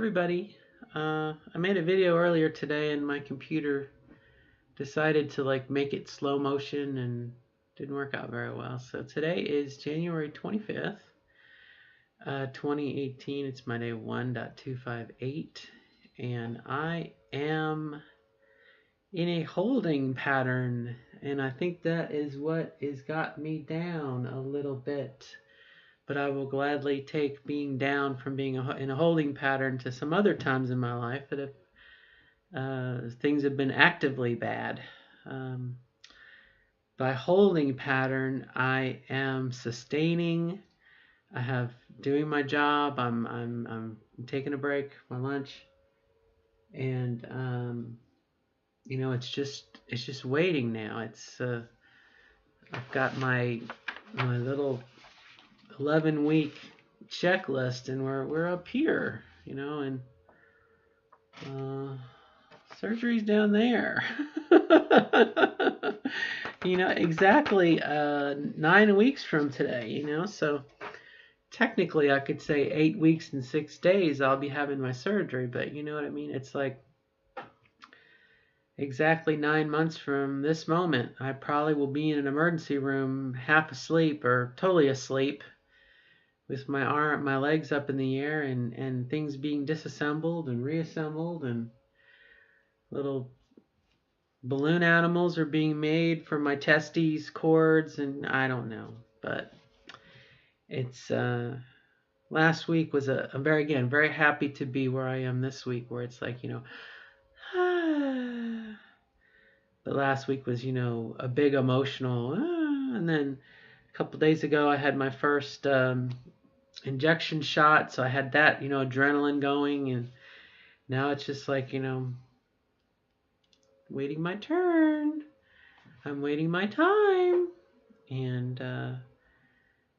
everybody. I made a video earlier today and my computer decided to make it slow motion and didn't work out very well. So today is January 25th, 2018. It's my day 1.258 and I am in a holding pattern, and I think that is what has got me down a little bit. But I will gladly take being down from being in a holding pattern to some other times in my life that things have been actively bad. Um, by holding pattern, I am sustaining. I have doing my job. I'm taking a break, my lunch, and it's just waiting now. I've got my little 11-week checklist, and we're up here, and surgery's down there. Exactly 9 weeks from today, so technically I could say 8 weeks and 6 days I'll be having my surgery, but you know what I mean? It's like exactly 9 months from this moment, I probably will be in an emergency room half asleep or totally asleep with my legs up in the air and things being disassembled and reassembled, and little balloon animals are being made for my testes cords, and I don't know. But it's last week was a very happy to be where I am this week, where it's like, but last week was, a big emotional, and then a couple days ago I had my first injection shot, so I had that, adrenaline going, and now it's just like, waiting my turn. I'm waiting my time, and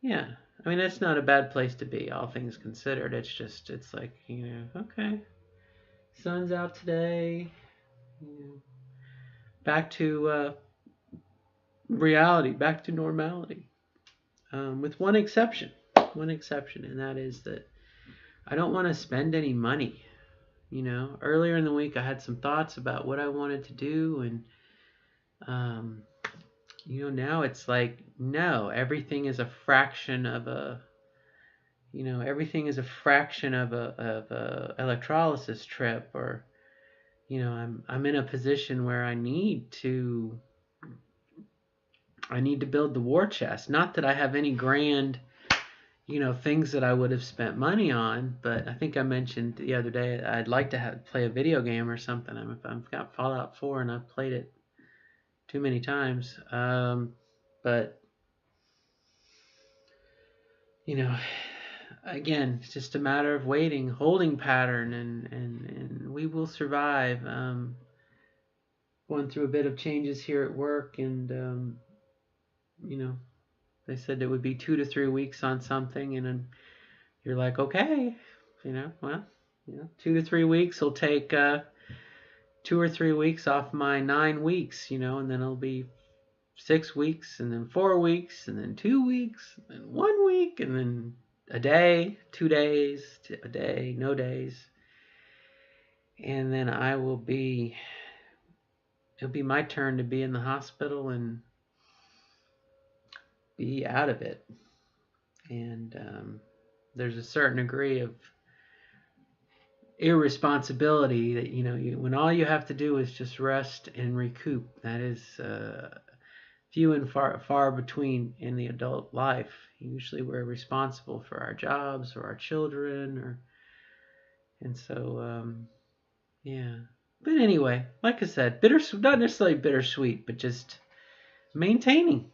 yeah, I mean, that's not a bad place to be, all things considered. It's like, okay, sun's out today, back to reality, back to normality, with one exception, and that is that I don't want to spend any money. Earlier in the week I had some thoughts about what I wanted to do, and now it's like, no, everything is a fraction of a electrolysis trip, or I'm in a position where I need to build the war chest. Not that I have any grand things that I would have spent money on, but I think I mentioned the other day I'd like to play a video game or something. I've got Fallout 4 and I've played it too many times, but again, it's just a matter of waiting, holding pattern, and we will survive. Going through a bit of changes here at work, and they said it would be 2 to 3 weeks on something, and then you're like, okay, well, 2 to 3 weeks will take 2 or 3 weeks off my 9 weeks, and then it'll be 6 weeks, and then 4 weeks, and then 2 weeks, and then 1 week, and then a day, 2 days, a day, no days, and then it'll be my turn to be in the hospital and be out of it. And there's a certain degree of irresponsibility that when all you have to do is just rest and recoup. That is few and far between in the adult life. Usually we're responsible for our jobs or our children, and so yeah. But anyway, like I said, not necessarily bittersweet, but just maintaining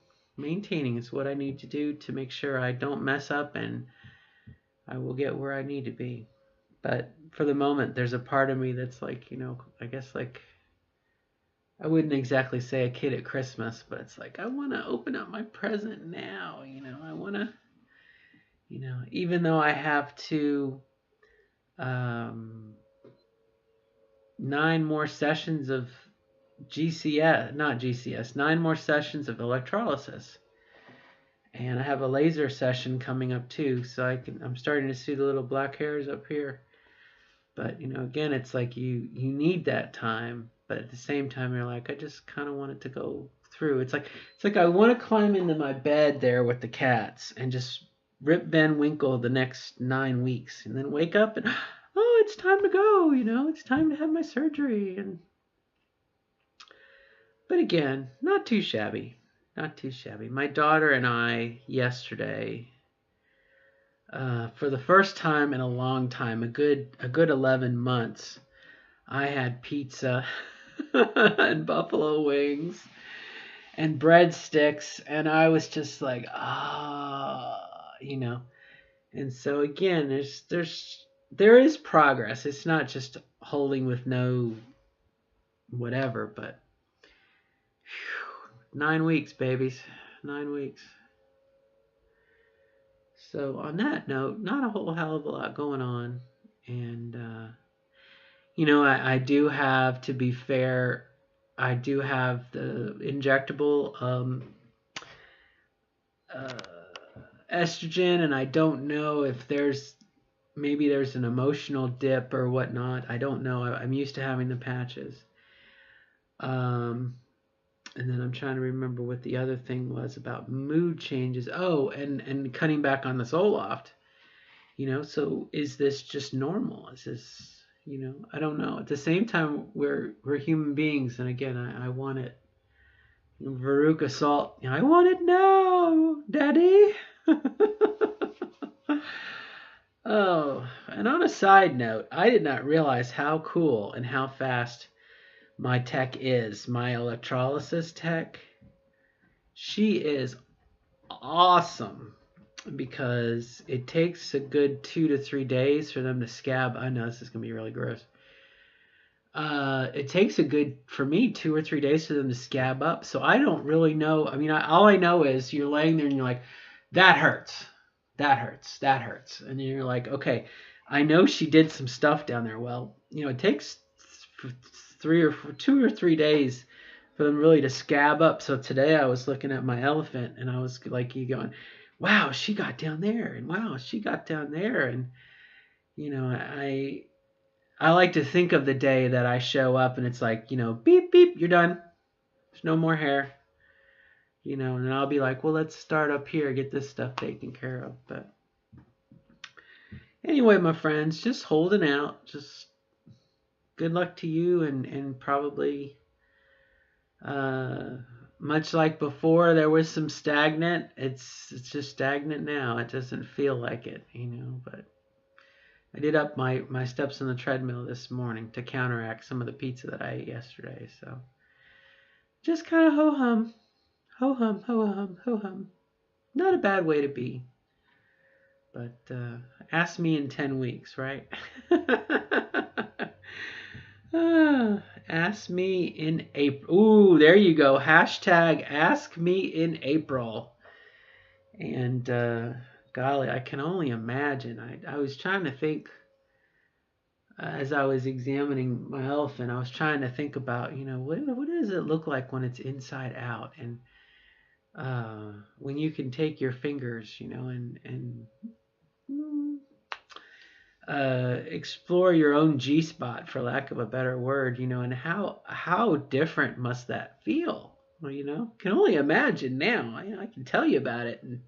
is what I need to do to make sure I don't mess up and I will get where I need to be. But for the moment, there's a part of me that's like, I guess like, I wouldn't exactly say a kid at Christmas, but it's like, I want to open up my present now. I want to, even though I have to 9 more sessions of not GCS, 9 more sessions of electrolysis. And I have a laser session coming up too, so I'm starting to see the little black hairs up here. But again, it's like you need that time, but at the same time, you're like, I just kind of want it to go through. It's like I want to climb into my bed there with the cats and just rip Van Winkle the next 9 weeks, and then wake up and oh, it's time to go. It's time to have my surgery. But again, not too shabby. Not too shabby. My daughter and I yesterday, for the first time in a long time, a good 11 months, I had pizza and buffalo wings and breadsticks, and I was just like, And so again, there is progress. It's not just holding with no whatever, but 9 weeks, babies, 9 weeks. So on that note, not a whole hell of a lot going on, and I do have, to be fair, I do have the injectable uh, estrogen, and I don't know if maybe there's an emotional dip or whatnot. I don't know. I'm used to having the patches. And then I'm trying to remember what the other thing was about mood changes. Oh, and cutting back on the Zoloft. So is this just normal? Is this, I don't know. At the same time, we're human beings, and again, I want it. Veruca Salt, I want it now, Daddy. Oh, and on a side note, I did not realize how cool and how fast my tech is. My electrolysis tech, she is awesome, because it takes a good 2 to 3 days for them to scab. I know this is gonna be really gross. It takes for me, 2 or 3 days for them to scab up. So I don't really know. I mean, all I know is you're laying there and you're like, that hurts, that hurts, that hurts, and you're like, okay, I know she did some stuff down there. Well, it takes 2 or 3 days for them really to scab up. So today I was looking at my elephant, and I was like, you going, wow, she got down there, and wow, she got down there, and I like to think of the day that I show up and it's like, beep beep, you're done. There's no more hair. And then I'll be like, well, let's start up here, get this stuff taken care of. But anyway, my friends, just holding out. Just good luck to you, and probably much like before, there was some stagnant. It's just stagnant now. It doesn't feel like it, but I did up my steps on the treadmill this morning to counteract some of the pizza that I ate yesterday. So just kind of ho hum, ho hum, ho hum, ho hum. Not a bad way to be. But ask me in 10 weeks, right? Ask me in April. Ooh, there you go. Hashtag ask me in April. And golly, I can only imagine. I was trying to think, as I was examining my elephant, I was trying to think about, what does it look like when it's inside out, and when you can take your fingers, and explore your own G spot, for lack of a better word, and how different must that feel? Well, can only imagine now. I can tell you about it, and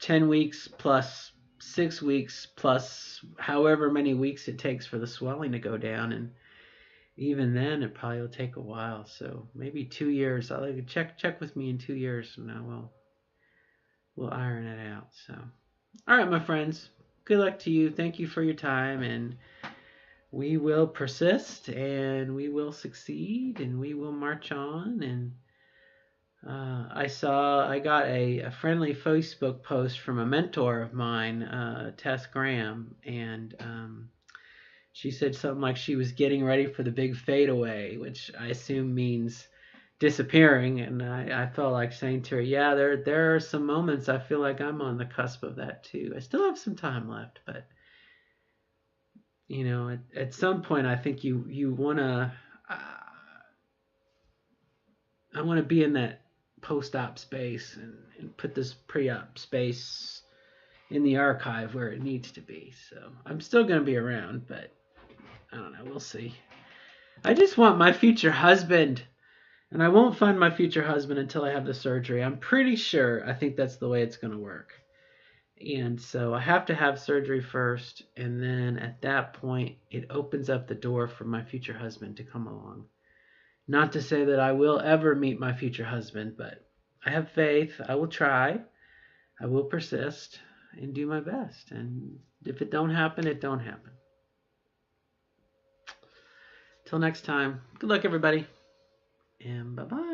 10 weeks plus 6 weeks plus however many weeks it takes for the swelling to go down, and even then it probably will take a while. So maybe 2 years. I'll like check with me in 2 years, and we'll iron it out. So all right, my friends, good luck to you. Thank you for your time, and we will persist, and we will succeed, and we will march on. And I got a friendly Facebook post from a mentor of mine, Tess Graham, and she said something like she was getting ready for the big fadeaway, which I assume means disappearing. And I felt like saying to her, yeah, there are some moments I feel like I'm on the cusp of that too. I still have some time left, but at some point I think you wanna I want to be in that post-op space, and put this pre-op space in the archive where it needs to be. So I'm still going to be around, but I don't know. We'll see. I just want my future husband. And I won't find my future husband until I have the surgery. I'm pretty sure. I think that's the way it's going to work. And so I have to have surgery first. And then at that point, it opens up the door for my future husband to come along. Not to say that I will ever meet my future husband, but I have faith. I will try. I will persist and do my best. And if it don't happen, it don't happen. Till next time. Good luck, everybody. And bye-bye.